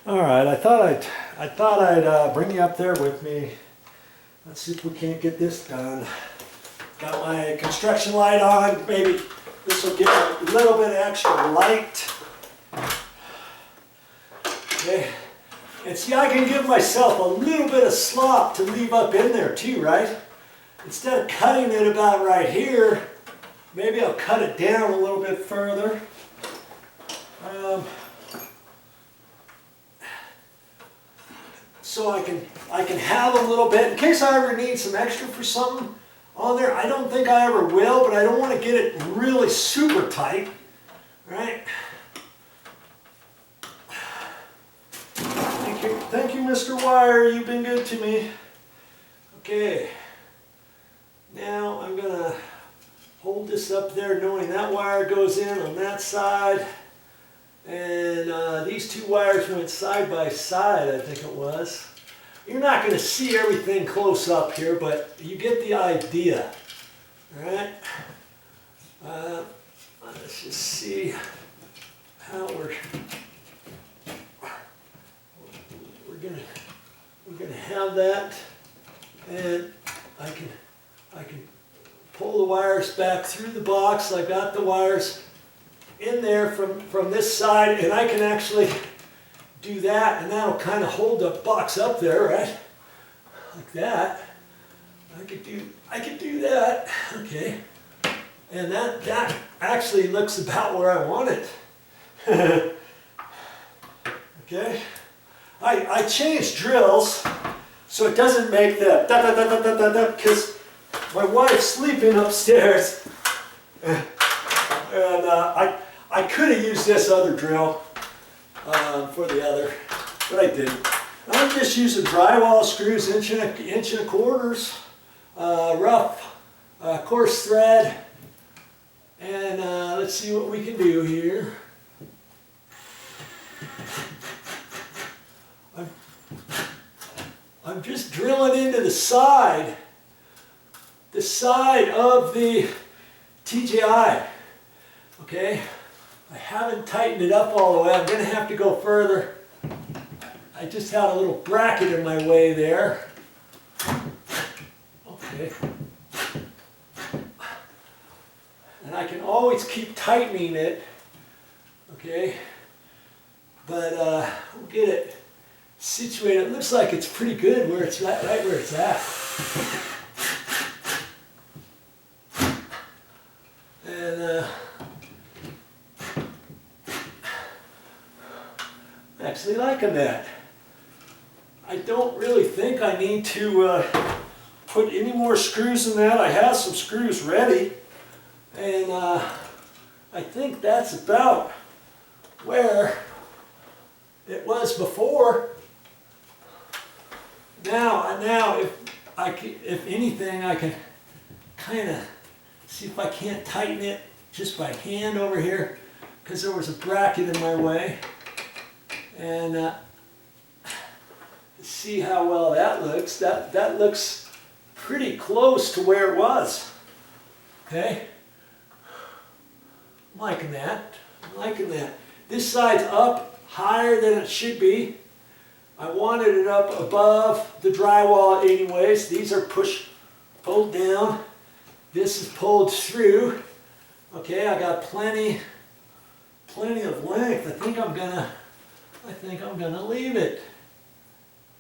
All right, I thought I'd bring you up there with me. Let's see if we can't get this done. Got my construction light on. Maybe this will give a little bit of extra light. Okay. And see, I can give myself a little bit of slop to leave up in there too, right? Instead of cutting it about right here, maybe I'll cut it down a little bit further. So I can have a little bit, in case I ever need some extra for something on there. I don't think I ever will, but I don't want to get it really super tight, right? Thank you, Mr. Wire, you've been good to me. Okay, now I'm gonna hold this up there knowing that wire goes in on that side. And these two wires went side by side, I think it was. You're not going to see everything close up here, but you get the idea. All right? Let's just see how we're gonna have that, and I can pull the wires back through the box. I got the wires in there from this side, and I can actually do that, and that'll kind of hold the box up there, right? Like that. I could do that. Okay. And that actually looks about where I want it. Okay. I changed drills so it doesn't make the da da da da da da because my wife's sleeping upstairs. And I could have used this other drill for the other, but I didn't. I'm just using drywall screws, inch and a quarters, rough, coarse thread, and let's see what we can do here. I'm just drilling into the side of the TJI. Okay, I haven't tightened it up all the way. I'm going to have to go further. I just had a little bracket in my way there. Okay. And I can always keep tightening it. Okay. But we'll get it situated. It looks like it's pretty good where it's at, right where it's at. And actually liking that. I don't really think I need to put any more screws in that. I have some screws ready, and I think that's about where it was before. Now if anything, I can kind of see if I can't tighten it just by hand over here, because there was a bracket in my way. And see how well that looks. That looks pretty close to where it was. Okay? I'm liking that. I'm liking that. This side's up higher than it should be. I wanted it up above the drywall anyways. These are pulled down. This is pulled through. Okay, I got plenty of length. I think I'm gonna leave it.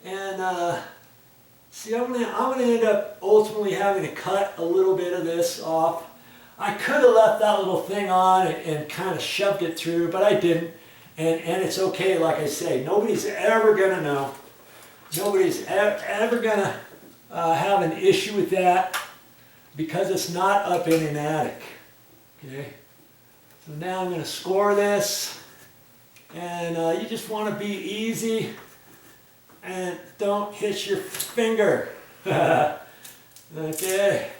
And see, I'm gonna end up ultimately having to cut a little bit of this off. I could have left that little thing on and kind of shoved it through, but I didn't. And it's okay, like I say, nobody's ever gonna know. Nobody's ever gonna have an issue with that because it's not up in an attic. Okay. So now I'm gonna score this. And you just want to be easy and don't hit your finger. Okay,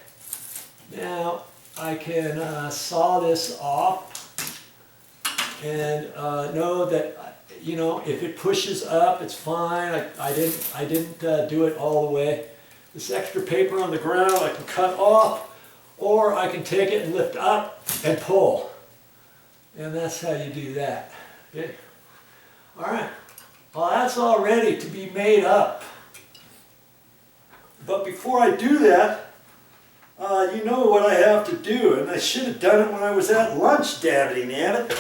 now I can saw this off and know that, you know, if it pushes up, it's fine. I didn't do it all the way. This extra paper on the ground I can cut off, or I can take it and lift up and pull. And that's how you do that. Okay. All right. Well, that's all ready to be made up. But before I do that, you know what I have to do, and I should have done it when I was at lunch, dabbity-nabbit.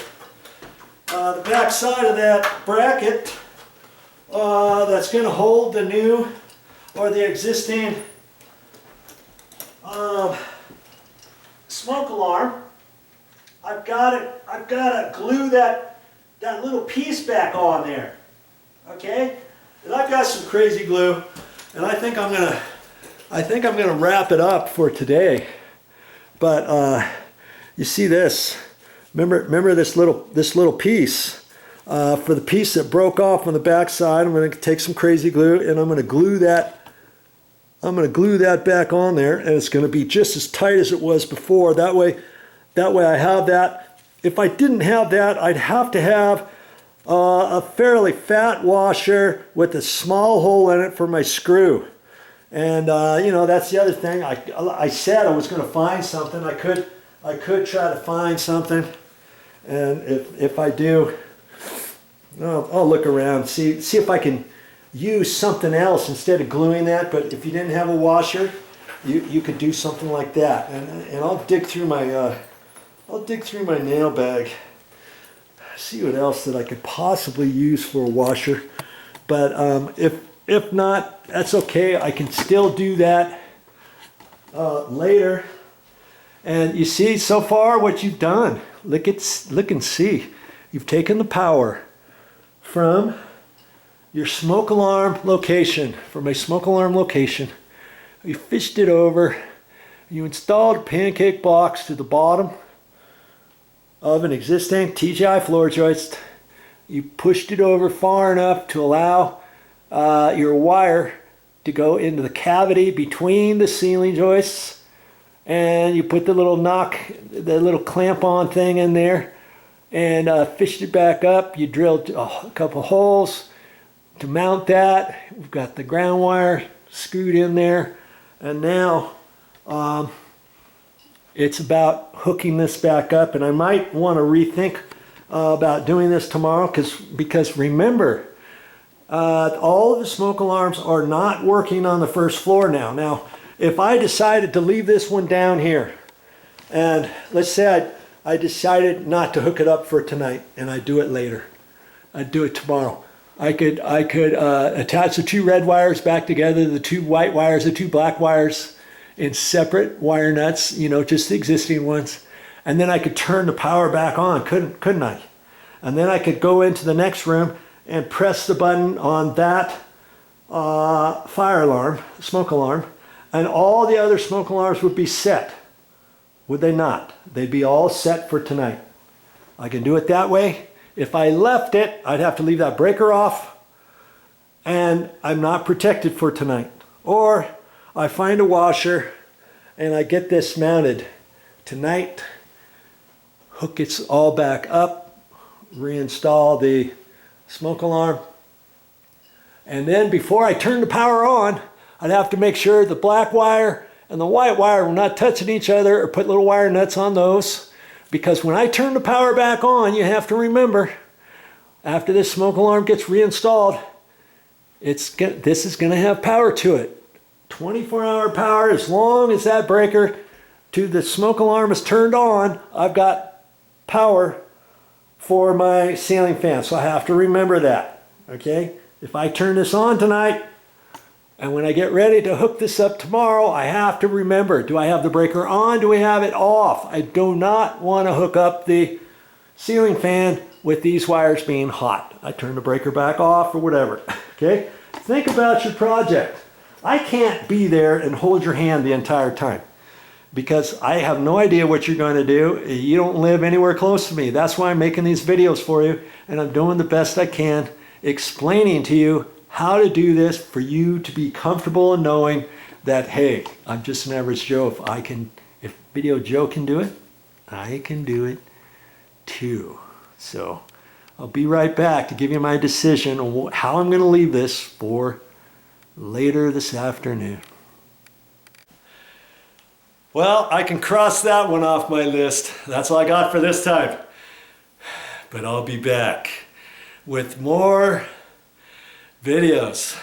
The back side of that bracket that's going to hold the new or the existing smoke alarm. I've got to glue that little piece back on there. Okay? And I've got some crazy glue, and I think I'm gonna wrap it up for today. But you see this? Remember this little piece? For the piece that broke off on the back side, I'm going to take some crazy glue and I'm going to glue that. I'm going to glue that back on there, and it's going to be just as tight as it was before. That way I have that. If I didn't have that, I'd have to have a fairly fat washer with a small hole in it for my screw. And you know, that's the other thing. I said I was going to find something. I could try to find something, and if I do, I'll look around, see if I can use something else instead of gluing that. But if you didn't have a washer, you could do something like that. And I'll dig through my nail bag, see what else that I could possibly use for a washer. But if not, that's okay. I can still do that later. And you see so far what you've done. Look and see. You've taken the power from your smoke alarm location, from a smoke alarm location. You fished it over. You installed a pancake box to the bottom of an existing TGI floor joist. You pushed it over far enough to allow your wire to go into the cavity between the ceiling joists, and you put the little clamp on thing in there and fished it back up. You drilled a couple holes to mount that. We've got the ground wire screwed in there, and now it's about hooking this back up. And I might want to rethink about doing this tomorrow, because remember, all of the smoke alarms are not working on the first floor now. Now, if I decided to leave this one down here, and let's say I decided not to hook it up for tonight, and I do it later, I'd do it tomorrow. I could attach the two red wires back together, the two white wires, the two black wires in separate wire nuts, you know, just the existing ones, and then I could turn the power back on, couldn't I? And then I could go into the next room and press the button on that fire alarm, smoke alarm, and all the other smoke alarms would be set. Would they not? They'd be all set for tonight. I can do it that way. If I left it, I'd have to leave that breaker off, and I'm not protected for tonight. Or I find a washer and I get this mounted tonight, hook it all back up, reinstall the smoke alarm, and then before I turn the power on, I'd have to make sure the black wire and the white wire were not touching each other, or put little wire nuts on those, because when I turn the power back on, you have to remember, after this smoke alarm gets reinstalled, this is going to have power to it. 24-hour power. As long as that breaker to the smoke alarm is turned on, I've got power for my ceiling fan. So I have to remember that. Okay? If I turn this on tonight, and when I get ready to hook this up tomorrow, I have to remember, do I have the breaker on? Do we have it off? I do not want to hook up the ceiling fan with these wires being hot. I turn the breaker back off or whatever. Okay? Think about your project. I can't be there and hold your hand the entire time, because I have no idea what you're going to do. You don't live anywhere close to me. That's why I'm making these videos for you, and I'm doing the best I can explaining to you how to do this for you to be comfortable in knowing that, hey, I'm just an average Joe. If Video Joe can do it, I can do it too. So I'll be right back to give you my decision on how I'm going to leave this for later this afternoon. Well, I can cross that one off my list. That's all I got for this time. But I'll be back with more videos.